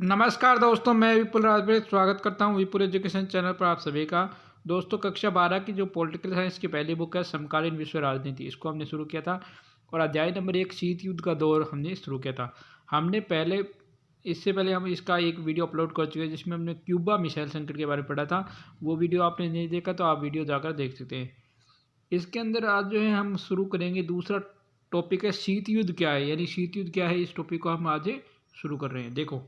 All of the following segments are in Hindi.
नमस्कार दोस्तों, मैं विपुल राजपूत स्वागत करता हूं विपुल एजुकेशन चैनल पर आप सभी का। दोस्तों, कक्षा 12 की जो पॉलिटिकल साइंस की पहली बुक है समकालीन विश्व राजनीति, इसको हमने शुरू किया था और अध्याय नंबर 1 शीत युद्ध का दौर हमने शुरू किया था। हमने पहले इससे पहले हम इसका एक वीडियो अपलोड कर चुके हैं जिसमें हमने क्यूबा मिसाइल संकट के बारे में पढ़ा था। वो वीडियो आपने नहीं देखा तो आप वीडियो जाकर देख सकते हैं। इसके अंदर आज जो है हम शुरू करेंगे, दूसरा टॉपिक है शीत युद्ध क्या है, यानी शीत युद्ध क्या है। इस टॉपिक को हम आज शुरू कर रहे हैं। देखो,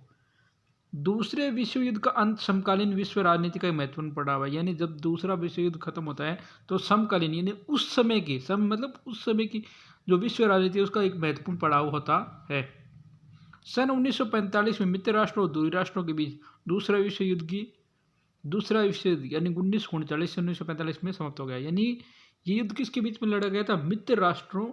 दूसरे विश्व युद्ध का अंत समकालीन विश्व राजनीति का एक महत्वपूर्ण पड़ाव है। यानी जब दूसरा विश्व युद्ध खत्म होता है तो समकालीन यानी उस समय की मतलब उस समय की जो विश्व राजनीति है उसका एक महत्वपूर्ण पड़ाव होता है। सन 1945 में मित्र राष्ट्रों और दूरी राष्ट्रों के बीच दूसरा विश्व युद्ध यानी 1939 से 1945 में समाप्त हो गया। यानी ये युद्ध किसके बीच में लड़ा गया था? मित्र राष्ट्रों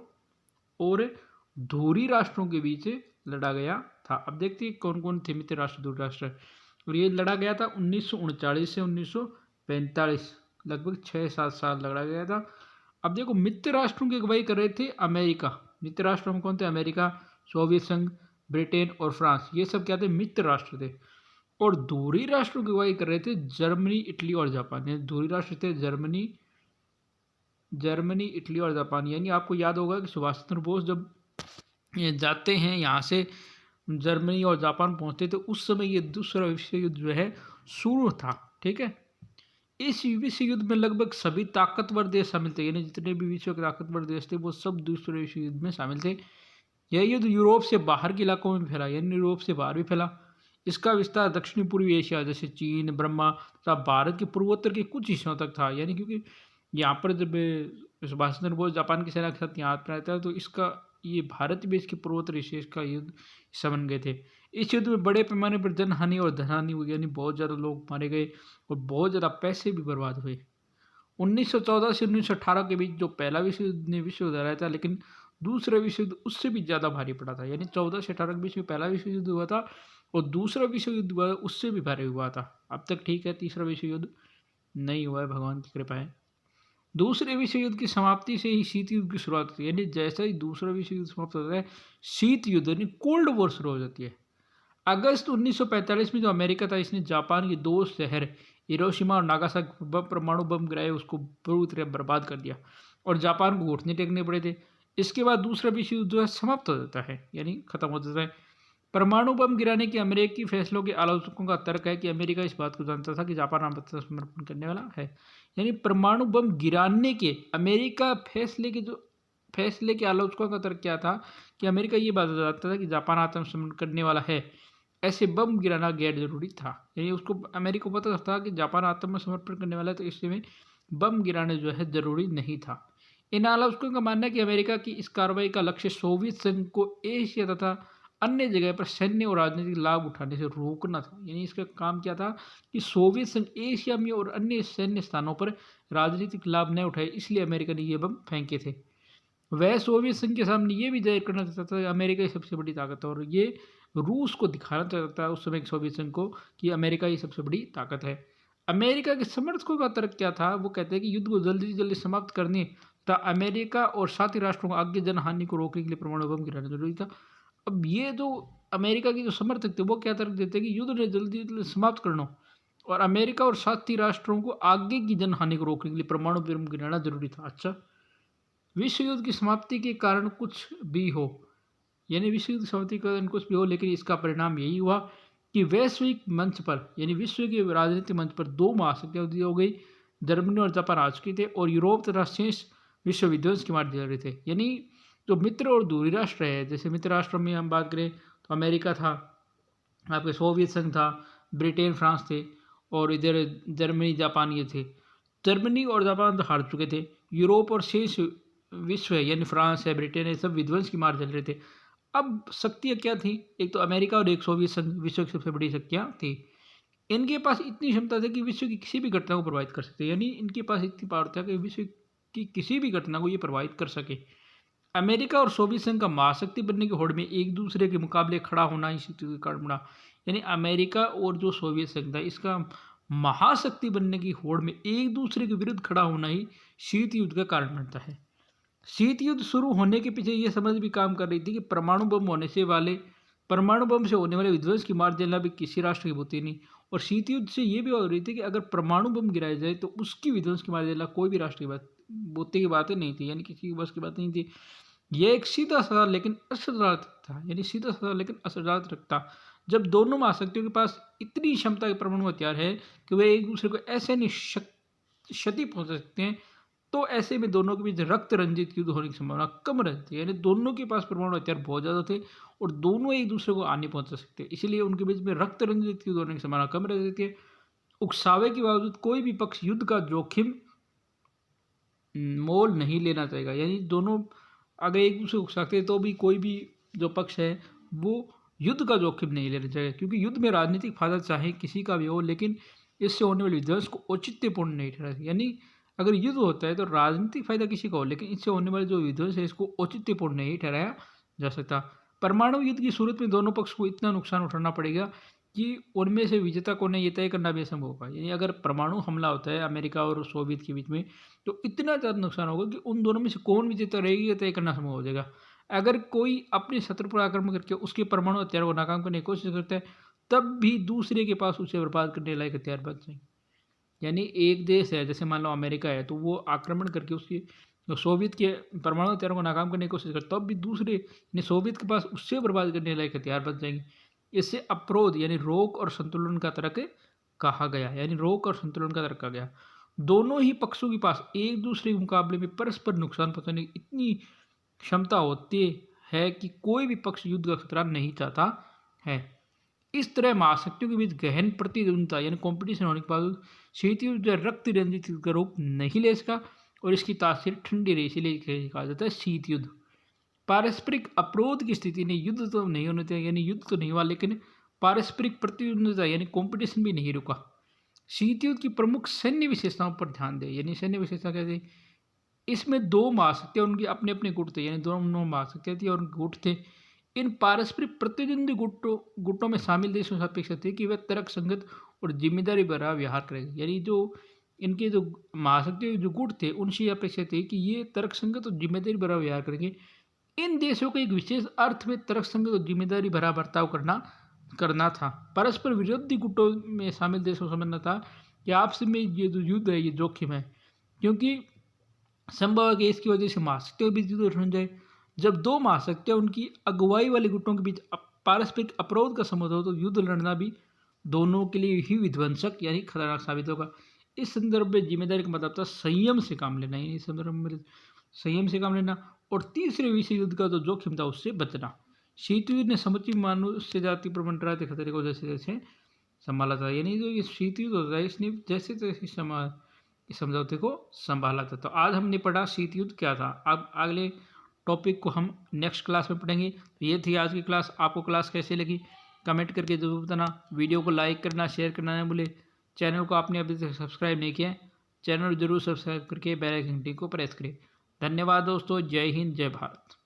और धुरी राष्ट्रों के बीच लड़ा गया था। अब देखते हैं कौन कौन थे मित्र राष्ट्र, धुरी राष्ट्र। और ये लड़ा गया था 1939 से 1945, लगभग 6-7 साल लड़ा गया था। अब देखो, मित्र राष्ट्रों की अगुवाई कर रहे थे अमेरिका। मित्र राष्ट्रों में कौन थे? अमेरिका, सोवियत संघ, ब्रिटेन और फ्रांस। ये सब क्या थे? मित्र राष्ट्र थे। और धुरी राष्ट्रों की अगुवाई कर रहे थे जर्मनी, इटली और जापान। ये धुरी राष्ट्र थे जर्मनी, इटली और जापान। यानी आपको याद होगा कि सुभाष चंद्र बोस जब ये जाते हैं यहाँ से जर्मनी और जापान पहुँचते थे, उस समय ये दूसरा विश्व युद्ध जो है शुरू था। ठीक है, इस विश्व युद्ध में लगभग सभी ताकतवर देश शामिल थे। यानी जितने भी विश्व के ताकतवर देश थे वो सब दूसरे विश्व युद्ध में शामिल थे। यह युद्ध यूरोप से बाहर के इलाकों में फैला, यानी यूरोप से बाहर भी फैला। इसका विस्तार दक्षिणी पूर्वी एशिया जैसे चीन, ब्रह्मा तथा भारत के पूर्वोत्तर के कुछ हिस्सों तक था। यानी क्योंकि यहाँ पर जब सुभाष चंद्र बोस जापान की सेना के साथ यहाँ पर रहता है तो इसका ये भारत भी इसके पूर्वोत्तर एशिया का युद्ध हिस्सा बन गए थे। इस युद्ध में बड़े पैमाने पर जनहानि और धनहानि हुई, यानी बहुत ज़्यादा लोग मारे गए और बहुत ज़्यादा पैसे भी बर्बाद हुए। 1914 से 1918 के बीच जो पहला विश्व युद्ध ने विश्व युद्ध हराया था, लेकिन दूसरा विश्व युद्ध उससे भी ज़्यादा भारी पड़ा था। यानी 14 से 18 के बीच में पहला विश्व युद्ध हुआ था और दूसरा विश्व युद्ध हुआ उससे भी भारी हुआ था। अब तक ठीक है, तीसरा विश्व युद्ध नहीं हुआ है, भगवान की कृपा है। दूसरे विश्व युद्ध की समाप्ति से ही शीत युद्ध की शुरुआत होती है। यानी जैसा ही दूसरा विश्व युद्ध समाप्त होता है, शीत युद्ध यानी कोल्ड वॉर शुरू हो जाती है। अगस्त 1945 में जो अमेरिका था, इसने जापान के 2 शहर हिरोशिमा और नागासाकी पर परमाणु बम गिराए, उसको पूरी तरह बर्बाद कर दिया और जापान को घुटने टेकने पड़े थे। इसके बाद दूसरा विश्व युद्ध जो है समाप्त हो जाता है, यानी खत्म हो जाता है। परमाणु बम गिराने के अमेरिकी फैसलों के आलोचकों का तर्क है कि अमेरिका इस बात को जानता था कि जापान आत्मसमर्पण करने वाला है। यानी परमाणु बम गिराने के अमेरिका फैसले के आलोचकों का तर्क क्या था कि अमेरिका ये बात जानता था कि जापान आत्मसमर्पण करने वाला है, ऐसे बम गिराना गैर जरूरी था। यानी उसको अमेरिका को पता था कि जापान आत्मसमर्पण करने वाला है, तो इसलिए बम गिराना जो है जरूरी नहीं था। इन आलोचकों का मानना है कि अमेरिका की इस कार्रवाई का लक्ष्य सोवियत संघ को एशिया तथा अन्य जगह पर सैन्य और राजनीतिक लाभ उठाने से रोकना था। यानी इसका काम क्या था कि सोवियत संघ एशिया में और अन्य सैन्य स्थानों पर राजनीतिक लाभ न उठाए, इसलिए अमेरिका ने ये बम फेंके थे। वह सोवियत संघ के सामने ये भी जाहिर करना चाहता था कि अमेरिका ही सबसे बड़ी ताकत है, और ये रूस को दिखाना चाहता है उस समय सोवियत संघ को कि अमेरिका ही सबसे बड़ी ताकत है। अमेरिका के समर्थकों का तर्क क्या था? वो कहते हैं कि युद्ध को जल्दी से जल्दी समाप्त करने तथा अमेरिका और साथी राष्ट्रों को आगे जनहानि को रोकने के लिए परमाणु बम गिराना जरूरी था। अब ये जो अमेरिका के जो समर्थक थे वो क्या तर्क देते हैं कि युद्ध ने जल्दी जल्दी समाप्त करना और अमेरिका और साथी राष्ट्रों को आगे की जनहानि को रोकने के लिए परमाणु बम गिराना जरूरी था। अच्छा, विश्व युद्ध की समाप्ति के कारण कुछ भी हो, यानी विश्व युद्ध समाप्ति के कारण कुछ भी हो, लेकिन इसका परिणाम यही हुआ कि वैश्विक मंच पर यानी विश्व के राजनीतिक मंच पर 2 महाशक्तियां हो गई। जर्मनी और जापान आ चुके थे और यूरोप तथा शेष विश्व विध्वंस की मार जा रहे थे। यानी जो मित्र और दूरी राष्ट्र है, जैसे मित्र राष्ट्रों में हम बात करें तो अमेरिका था, आपके सोवियत संघ था, ब्रिटेन फ्रांस थे, और इधर जर्मनी जापान ये थे। जर्मनी और जापान तो हार चुके थे। यूरोप और शेष विश्व है यानी फ्रांस है, ब्रिटेन है, सब विध्वंस की मार चल रहे थे। अब शक्तियाँ क्या थी? एक तो अमेरिका और एक सोवियत संघ विश्व की सबसे बड़ी शक्तियाँ थी। इनके पास इतनी क्षमता थी कि विश्व की किसी भी घटना को प्रभावित कर सकते, यानी इनके पास इतनी पावर था कि विश्व की किसी भी घटना को ये प्रभावित कर सके। अमेरिका और सोवियत संघ का महाशक्ति बनने की होड़ में एक दूसरे के मुकाबले खड़ा होना ही शीत युद्ध का कारण बना। यानी अमेरिका और जो सोवियत संघ था, इसका महाशक्ति बनने की होड़ में एक दूसरे के विरुद्ध खड़ा होना ही शीत युद्ध का कारण बनता है। शीत युद्ध शुरू होने के पीछे ये समझ भी काम कर रही थी कि परमाणु बम होने से वाले परमाणु बम से होने वाले विध्वंस की मार देना भी किसी राष्ट्र की होती नहीं। और शीत युद्ध से ये भी बात हो रही थी कि अगर परमाणु बम गिराया जाए तो उसकी विध्वंस की मार देना कोई भी राष्ट्र की बात बोते की बातें नहीं थी, यानी किसी की बस की बात नहीं थी। यह एक सीधा साधा लेकिन असरदार था, यानी सीधा साधा लेकिन असरदार था। जब दोनों महाशक्तियों के पास इतनी क्षमता के परमाणु हथियार है कि वे एक दूसरे को ऐसे क्षति पहुंचा सकते हैं, तो ऐसे में दोनों के बीच रक्त रंजित युद्ध होने की संभावना कम रहती है। यानी दोनों के पास परमाणु हथियार बहुत ज़्यादा थे और दोनों एक दूसरे को हानि पहुंचा सकते हैं, इसीलिए उनके बीच में रक्त रंजित युद्ध होने की संभावना कम रहती है। उकसावे के बावजूद कोई भी पक्ष युद्ध का जोखिम मोल नहीं लेना चाहेगा। यानी दोनों अगर एक दूसरे को उकसाते हैं तो भी कोई भी जो पक्ष है वो युद्ध का जोखिम नहीं लेना चाहिए, क्योंकि युद्ध में राजनीतिक फायदा चाहे किसी का भी हो, लेकिन इससे होने वाले विध्वंस को औचित्यपूर्ण नहीं ठहरा। यानी अगर युद्ध होता है तो राजनीतिक फायदा किसी का हो, लेकिन इससे होने वाले जो विध्वंस है इसको औचित्यपूर्ण नहीं ठहराया जा सकता। परमाणु युद्ध की सूरत में दोनों पक्ष को इतना नुकसान उठाना पड़ेगा कि उनमें से विजेता कौन है ये तय करना भी असंभव होगा। यानी अगर परमाणु हमला होता है अमेरिका और सोवियत के बीच में, तो इतना ज़्यादा नुकसान होगा कि उन दोनों में से कौन विजेता रहेगी ये तय करना संभव हो जाएगा। अगर कोई अपने शत्रु पर आक्रमण करके उसके परमाणु हथियार को नाकाम करने की कोशिश करता है, तब भी दूसरे के पास उसे बर्बाद करने लायक हथियार बच जाएंगे। यानी एक देश है, जैसे मान लो अमेरिका है, तो वो आक्रमण करके उसकी सोवियत के परमाणु हथियारों को नाकाम करने की कोशिश करता, तब भी दूसरे यानी सोवियत के पास उससे बर्बाद करने लायक हथियार बच जाएंगे। इससे अवरोध यानी रोक और संतुलन का तर्क कहा गया, यानी रोक और संतुलन का तर्क कहा गया। दोनों ही पक्षों के पास एक दूसरे के मुकाबले में परस्पर नुकसान पहुंचाने की इतनी क्षमता होती है कि कोई भी पक्ष युद्ध का खतरा नहीं चाहता है। इस तरह महाशक्तियों के बीच गहन प्रतिद्वंदिता यानी कंपटीशन होने के बाद शीत युद्ध रक्त रंजित युद्ध का रूप नहीं ले सका और इसकी तासीर ठंडी रही, इसीलिए कहा जाता है शीत युद्ध। पारस्परिक अपरोध की स्थिति ने युद्ध तो नहीं होने दिया, यानी युद्ध तो नहीं हुआ, लेकिन पारस्परिक प्रतिद्वंदिता यानी कंपटीशन भी नहीं रुका। शीत युद्ध की प्रमुख सैन्य विशेषताओं पर ध्यान दें। यानी सैन्य विशेषता कैसे, इसमें दो महाशक्तियाँ उनके अपने अपने गुट थे, यानी दोनों महाशक्तियाँ थी और गुट थे। इन पारस्परिक प्रतिद्वंदी गुटों में शामिल देशों से अपेक्षा थी कि वे तर्क संगत और जिम्मेदारी भरा व्यवहार करेंगे। यानी जो इनके जो महाशक्ति जो गुट थे उनसे अपेक्षा थी कि ये तर्क संगत और जिम्मेदारी भरा व्यवहार करेंगे। इन देशों को एक विशेष अर्थ में तर्क संगत और जिम्मेदारी भरा बर्ताव करना था। परस्पर विरोधी गुटों में शामिल देशों को समझना था कि आपस में ये जो युद्ध है ये जोखिम है, क्योंकि संभव है कि इसकी वजह से महाशक्तियों के बीच युद्ध हो जाए। जब दो महाशक्तियाँ उनकी अगुवाई वाले गुटों के बीच पारस्परिक अपरोध का संबंध हो तो युद्ध लड़ना भी दोनों के लिए ही विध्वंसक यानी खतरनाक साबित होगा। इस संदर्भ में जिम्मेदारी का मतलब था संयम से काम लेना, यानी इस संदर्भ में संयम से काम लेना। और तीसरे विश्व युद्ध का जो जोखिम था उससे बचना। शीत युद्ध ने समुची मनुष्य जाति पर मंडराते खतरे को जैसे जैसे संभाला था। यानी जो ये शीत युद्ध होता है इसने जैसे जैसे समझौते को संभाला था। तो आज हमने पढ़ा शीत युद्ध क्या था। अब अगले टॉपिक को हम नेक्स्ट क्लास में पढ़ेंगे। तो ये थी आज की क्लास। आपको क्लास कैसे लगी कमेंट करके जरूर बताना। वीडियो को लाइक करना, शेयर करना ना भूले। चैनल को आपने अभी तक सब्सक्राइब नहीं किया है, चैनल जरूर सब्सक्राइब करके बेल आइकन घंटी को प्रेस करें। धन्यवाद दोस्तों। जय हिंद, जय भारत।